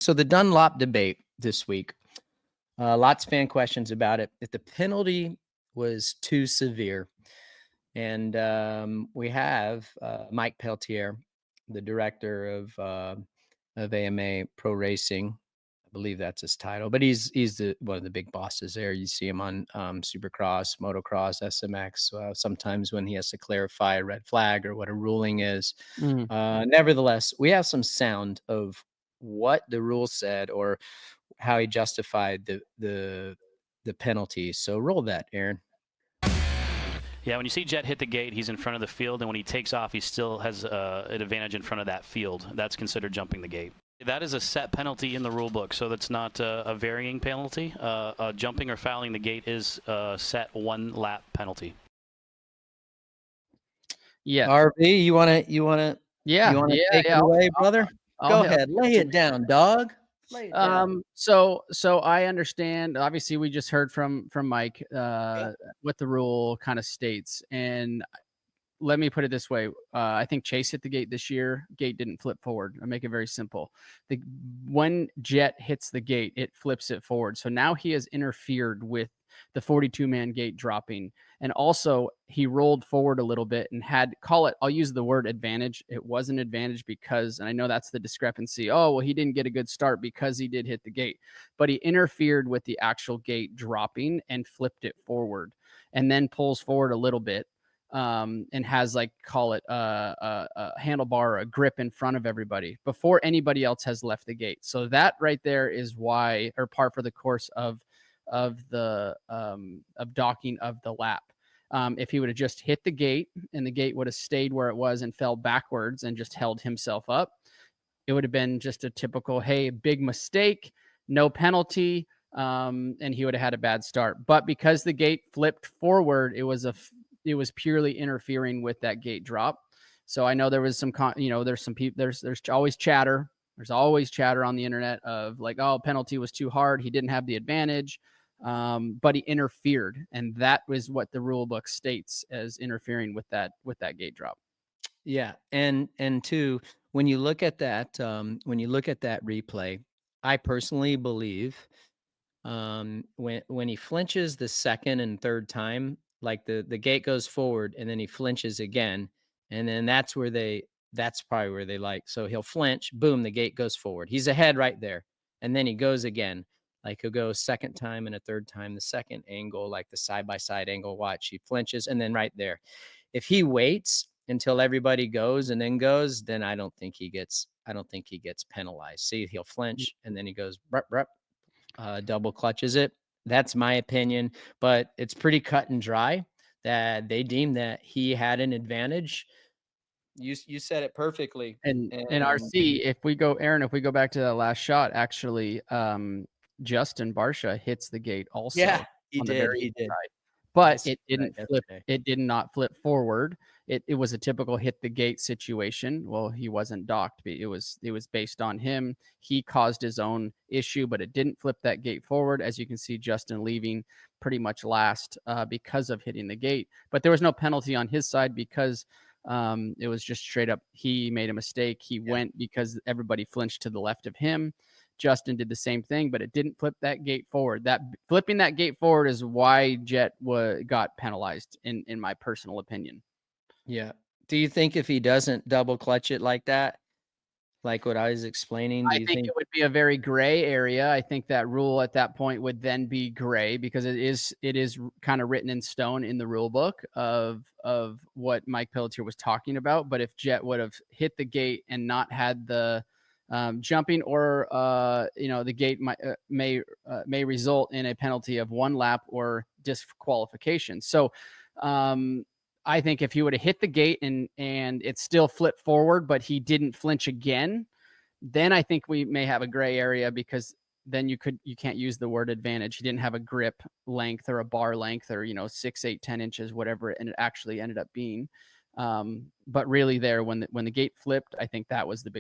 So the Dunlop debate this week, lots of fan questions about it. If the penalty was too severe, and we have Mike Peltier, the director of AMA Pro Racing. I believe that's his title, but he's one of the big bosses there. You see him on Supercross, Motocross, SMX. Sometimes when he has to clarify a red flag or what a ruling is. Nevertheless, we have some sound of what the rule said or how he justified the penalty. So roll that, Aaron. Yeah, when you see Jett hit the gate, he's in front of the field, and when he takes off, he still has an advantage in front of that field. That's considered jumping the gate. That is a set penalty in the rule book, so that's not a varying penalty. Jumping or fouling the gate is a set one-lap penalty. Yeah. RV, you wanna take it away, brother? Go ahead, lay it down, dog. So I understand. Obviously, we just heard from Mike what the rule kind of states, and let me put it this way: I think Chase hit the gate this year. Gate didn't flip forward. I make it very simple. When Jett hits the gate, it flips it forward. So now he has interfered with the 42-man gate dropping. And also he rolled forward a little bit and I'll use the word advantage. It was an advantage because, and I know that's the discrepancy. Oh, well, he didn't get a good start because he did hit the gate, but he interfered with the actual gate dropping and flipped it forward and then pulls forward a little bit. And has call it a handlebar or a grip in front of everybody before anybody else has left the gate. So that right there is why, or par for the course of docking of the lap. If he would have just hit the gate and the gate would have stayed where it was and fell backwards and just held himself up, it would have been just a typical, hey, big mistake, no penalty. And he would have had a bad start. But because the gate flipped forward, it was purely interfering with that gate drop. So I know there was some, there's some people, there's always chatter. There's always chatter on the internet of oh, penalty was too hard. He didn't have the advantage, but he interfered. And that was what the rule book states as interfering with that gate drop. Yeah. And two, when you look at that replay, I personally believe when he flinches the second and third time, the gate goes forward and then he flinches again. And then that's probably where they so he'll flinch, boom, the gate goes forward. He's ahead right there. And then he goes again, he'll go a second time and a third time, the second angle, the side-by-side angle, watch, he flinches. And then right there, if he waits until everybody goes and then goes, then I don't think he gets penalized. See, he'll flinch and then he goes, double clutches it. That's my opinion, but it's pretty cut and dry that they deem that he had an advantage. You said it perfectly. And RC, if we go back to that last shot, actually, Justin Barcia hits the gate also. Yeah, he did. But it didn't flip. It did not flip forward. It was a typical hit the gate situation. Well, he wasn't docked. It was based on him. He caused his own issue, but it didn't flip that gate forward. As you can see, Justin leaving pretty much last because of hitting the gate. But there was no penalty on his side because it was just straight up. He made a mistake. He went because everybody flinched to the left of him. Justin did the same thing, but it didn't flip that gate forward. That flipping that gate forward is why Jett got penalized, in my personal opinion. Yeah. Do you think if he doesn't double clutch it like that, like what I was explaining, I think it would be a very gray area. I think that rule at that point would then be gray because it is kind of written in stone in the rule book of what Mike Pelletier was talking about. But if Jett would have hit the gate and not had the jumping, or the gate may result in a penalty of one lap or disqualification. So I think if he would have hit the gate and it still flipped forward, but he didn't flinch again, then I think we may have a gray area, because then you can't use the word advantage. He didn't have a grip length or a bar length or 6, 8, 10 inches, whatever it actually ended up being. But really there, when the gate flipped, I think that was the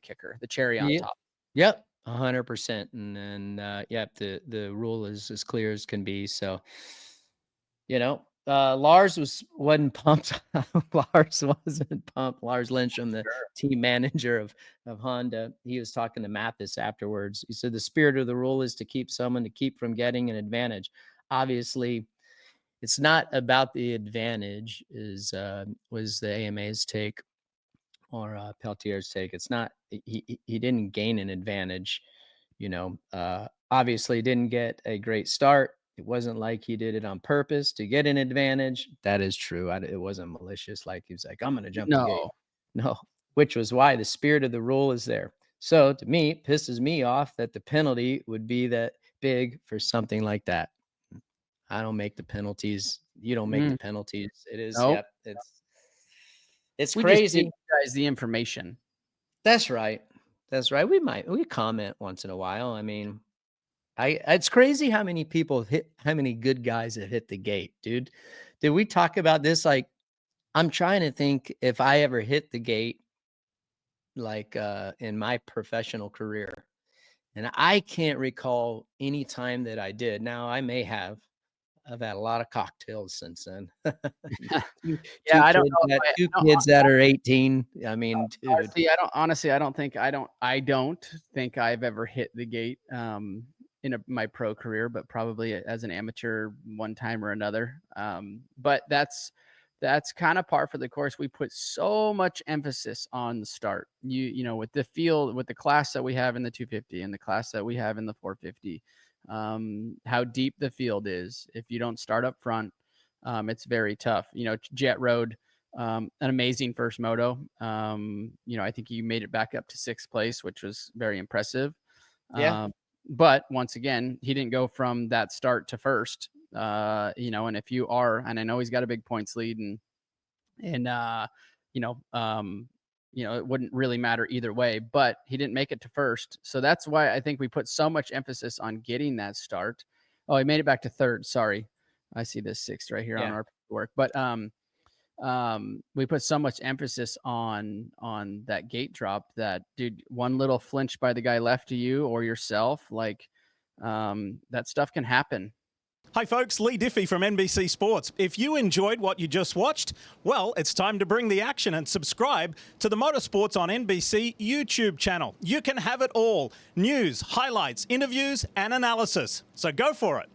kicker, the cherry on top. Yep. 100%. And then, the rule is as clear as can be. So, Lars wasn't pumped. Lars wasn't pumped. Lars Lindstrom, the team manager of Honda, he was talking to Mathis afterwards. He said the spirit of the rule is to keep from getting an advantage. Obviously, it's not about the advantage, was the AMA's take or Peltier's take. It's not. He didn't gain an advantage. Obviously didn't get a great start. It wasn't like he did it on purpose to get an advantage. That is true. It wasn't malicious. Like he was like, I'm going to jump the gate. No, which was why the spirit of the rule is there. So to me, it pisses me off that the penalty would be that big for something like that. I don't make the penalties. You don't make the penalties. It is. Nope. Yep. It's We crazy. just give you guys the information. That's right. That's right. We comment once in a while. I mean, it's crazy how many good guys have hit the gate, dude. Did we talk about this? Like, I'm trying to think if I ever hit the gate, like, in my professional career, and I can't recall any time that I did. Now I may have. I've had a lot of cocktails since then. I don't know. Two kids that are 18. I mean, dude. I don't think I've ever hit the gate in my pro career, but probably as an amateur one time or another. But that's kind of par for the course. We put so much emphasis on the start. With the field, with the class that we have in the 250 and the class that we have in the 450. How deep the field is. If you don't start up front, it's very tough. Jett rode an amazing first moto. I think he made it back up to 6th place, which was very impressive. Yeah. But once again, he didn't go from that start to first. And if you are, and I know he's got a big points lead, it wouldn't really matter either way, but he didn't make it to first. So that's why I think we put so much emphasis on getting that start. Oh, he made it back to 3rd. Sorry. I see this 6th right here on our work. But we put so much emphasis on that gate drop that, dude, one little flinch by the guy left of you or yourself, like that stuff can happen. Hi folks, Lee Diffie from NBC Sports. If you enjoyed what you just watched, well, it's time to bring the action and subscribe to the Motorsports on NBC YouTube channel. You can have it all: news, highlights, interviews, and analysis. So go for it.